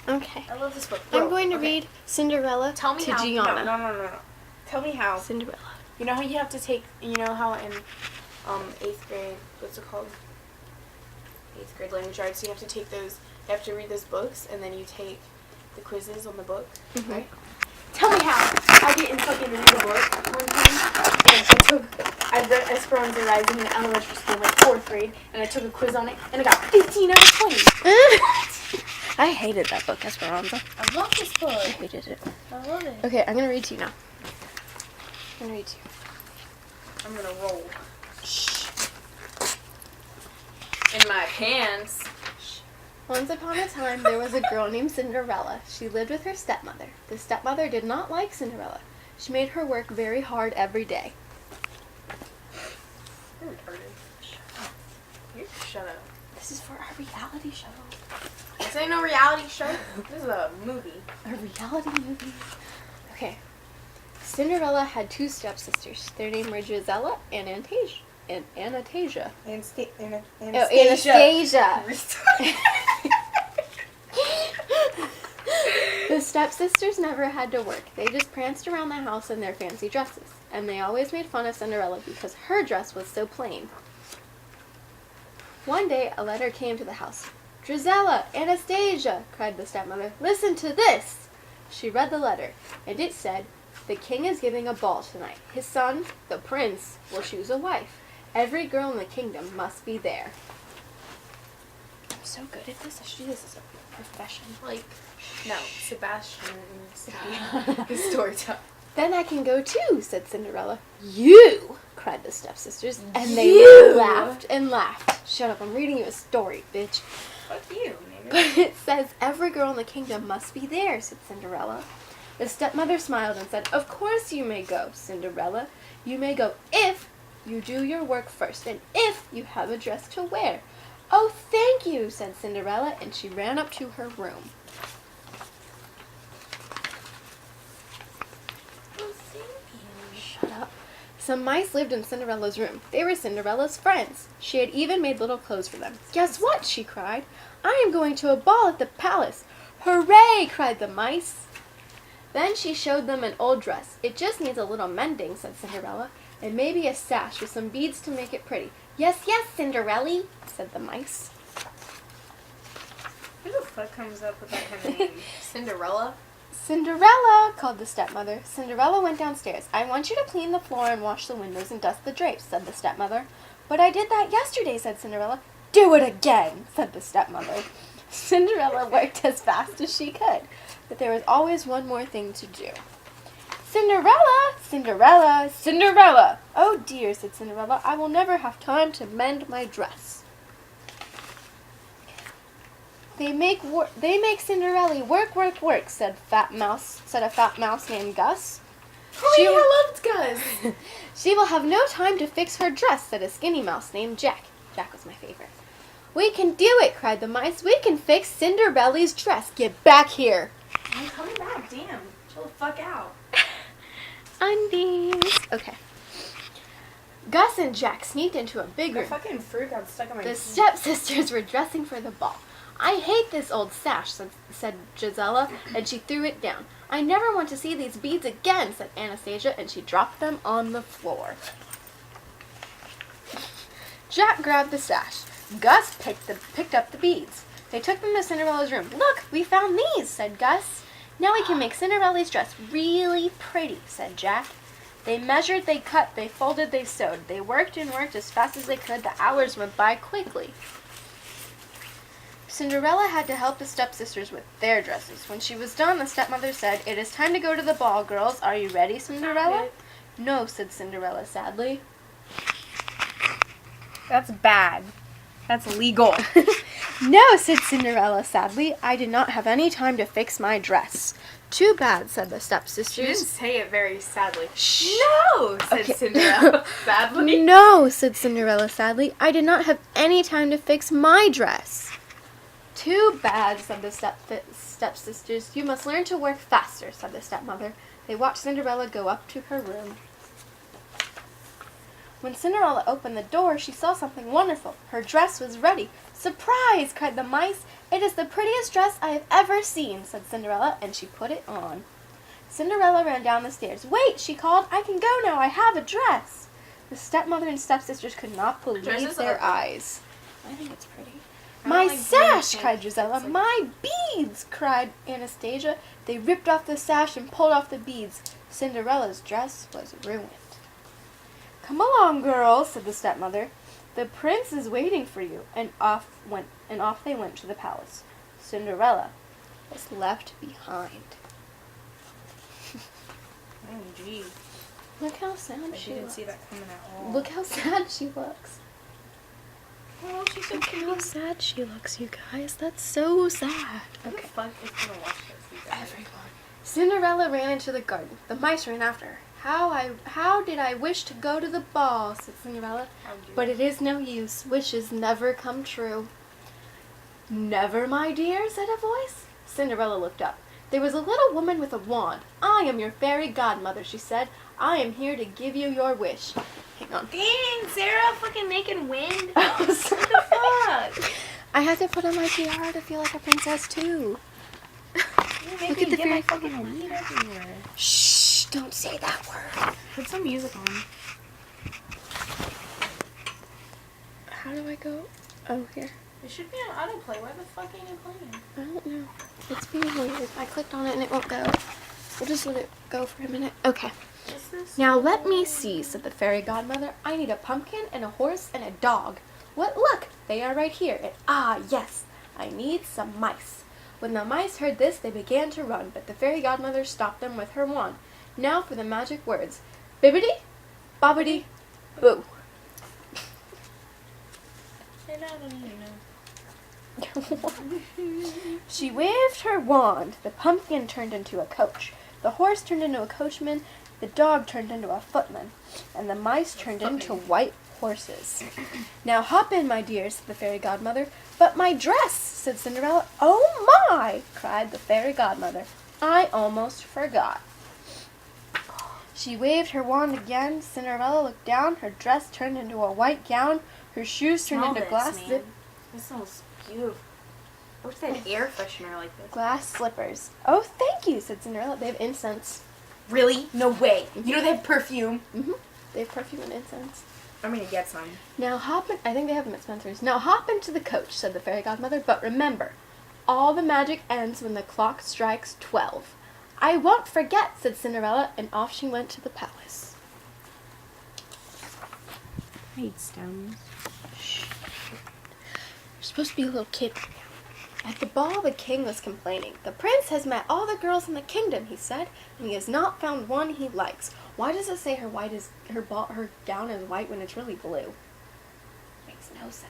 Okay. I love this book. I'm going to read Cinderella Tell me to how. Gianna. No. Tell me how. Cinderella. You know how you have to take, you know how in 8th grade, what's it called? 8th grade language arts, you have to take those, you have to read those books, and then you take the quizzes on the book, right? Tell me how. I didn't fucking read the book one time, and I read Esperanza Rising in elementary school, like 4th grade, and I took a quiz on it, and I got 15 out of 20. I hated that book, Esperanza. I love this book. I hated it. I love it. Okay, I'm going to read to you now. I'm going to read to you. I'm gonna roll. Shh. In my pants. Once upon a time, there was a girl named Cinderella. She lived with her stepmother. The stepmother did not like Cinderella. She made her work very hard every day. You're retarded. You shut up. This is for our reality show. This ain't no reality show. This is a movie. A reality movie. Okay. Cinderella had 2 stepsisters. Their names were Gisela and Anastasia. Anastasia. Anastasia. The stepsisters never had to work. They just pranced around the house in their fancy dresses. And they always made fun of Cinderella because her dress was so plain. One day, a letter came to the house. "Gisela, Anastasia," cried the stepmother, "listen to this." She read the letter, and it said, "The king is giving a ball tonight. His son, the prince, will choose a wife. Every girl in the kingdom must be there." I'm so good at this. I should do this as a profession. Like, no, Sebastian needs to be his storyteller. "Then I can go too," said Cinderella. "You!" cried the stepsisters, and they laughed and laughed. "Shut up, I'm reading you a story, bitch." Fuck you, nigga. "But it says every girl in the kingdom must be there," said Cinderella. The stepmother smiled and said, "Of course you may go, Cinderella. You may go if you do your work first, and if you have a dress to wear." "Oh, thank you," said Cinderella, and she ran up to her room. Oh, thank you. Shut up. Some mice lived in Cinderella's room. They were Cinderella's friends. She had even made little clothes for them. "Guess what?" she cried. "I am going to a ball at the palace." "Hooray!" cried the mice. Then she showed them an old dress. "It just needs a little mending," said Cinderella, "and maybe a sash with some beads to make it pretty." "Yes, yes, Cinderella," said the mice. Who the fuck comes up with that kind of name? Cinderella? "Cinderella," called the stepmother. Cinderella went downstairs. "I want you to clean the floor and wash the windows and dust the drapes," said the stepmother. "But I did that yesterday," said Cinderella. "Do it again," said the stepmother. Cinderella worked as fast as she could, but there was always one more thing to do. "Cinderella! Cinderella! Cinderella!" "Oh dear," said Cinderella, "I will never have time to mend my dress." They make Cinderella work, work, work," said a fat mouse named Gus. Oh, yeah, I loved Gus. "She will have no time to fix her dress," said a skinny mouse named Jack. Jack was my favorite. "We can do it," cried the mice. "We can fix Cinderella's dress. Get back here." I'm coming back, damn. Chill the fuck out. Undies. Okay. Gus and Jack sneaked into a big The room. fucking fruit got stuck on my The teeth. stepsisters were dressing for the ball. "I hate this old sash," said Gisela, and she threw it down. "I never want to see these beads again," said Anastasia, and she dropped them on the floor. Jack grabbed the sash. Gus picked up the beads. They took them to Cinderella's room. "Look, we found these," said Gus. "Now we can make Cinderella's dress really pretty," said Jack. They measured, they cut, they folded, they sewed. They worked and worked as fast as they could. The hours went by quickly. Cinderella had to help the stepsisters with their dresses. When she was done, the stepmother said, "It is time to go to the ball, girls. Are you ready, Cinderella?" "No," said Cinderella sadly. That's bad. That's legal. "No," said Cinderella sadly. "I did not have any time to fix my dress." "Too bad," said the She didn't stepsisters. say it very sadly. Shh. No, said Okay. Cinderella sadly. "No," said Cinderella sadly. "I did not have any time to fix my dress." "Too bad," said the stepsisters. "You must learn to work faster," said the stepmother. They watched Cinderella go up to her room. When Cinderella opened the door, she saw something wonderful. Her dress was ready. "Surprise!" cried the mice. "It is the prettiest dress I have ever seen," said Cinderella, and she put it on. Cinderella ran down the stairs. "Wait," she called. "I can go now. I have a dress." The stepmother and stepsisters could not believe dress is their ugly. eyes. I think it's pretty. I "My don't like sash!" green cried pink. Gisela. It's like- "My beads!" cried Anastasia. They ripped off the sash and pulled off the beads. Cinderella's dress was ruined. "Come along, girls," said the stepmother. "The prince is waiting for you." And off they went to the palace. Cinderella was left behind. Oh, gee. Look how sad I she didn't looks. see that coming at all. Look how sad she looks. Oh, she's so Look how cute. sad she looks, you guys. That's so sad. Who the fuck is gonna watch this? You guys? Everyone. Cinderella ran into the garden. The mice ran after her. How did I wish to go to the ball," said Cinderella. How do you- "But it is no use. Wishes never come true." "Never, my dear," said a voice. Cinderella looked up. There was a little woman with a wand. "I am your fairy godmother," she said. "I am here to give you your wish." Hang on. Dang, Sarah, fucking making wind. Oh, What the sorry. fuck? I had to put on my tiara to feel like a princess too. You make Look me at the get my fairy- fucking weed everywhere. Shh! Don't say that word. Put some music on. How do I go? Oh, here. It should be on autoplay. Why the fuck ain't it playing? I don't know. It's being weird. I clicked on it and it won't go. We'll just let it go for a minute. Okay. What's this? Now let me see, said the fairy godmother. "I need a pumpkin and a horse and a dog." "What? Look! They are right here. And yes, I need some mice." When the mice heard this, they began to run, but the fairy godmother stopped them with her wand. Now for the magic words. Bibbidi, bobbidi, boo. I don't even know. She waved her wand. The pumpkin turned into a coach. The horse turned into a coachman. The dog turned into a footman. And the mice turned into white horses. "Now hop in, my dear," said the fairy godmother. "But my dress," said Cinderella. "Oh my!" cried the fairy godmother. "I almost forgot." She waved her wand again. Cinderella looked down. Her dress turned into a white gown. Her shoes turned into glass This smells beautiful. I wish they had air freshener like this. glass slippers. "Oh, thank you," said Cinderella. "They have incense." Really? No way. You know they have perfume. They have perfume and incense. I'm gonna get some. "Now hop in," I think they have them at Spencer's. "Now hop into the coach," said the fairy godmother. "But remember, all the magic ends when the clock strikes 12. "I won't forget," said Cinderella, and off she went to the palace. I hate stones. You're supposed to be a little kid. At the ball, the king was complaining. "The prince has met all the girls in the kingdom," he said, "and he has not found one he likes." Why does it say her gown is white when it's really blue? Makes no sense.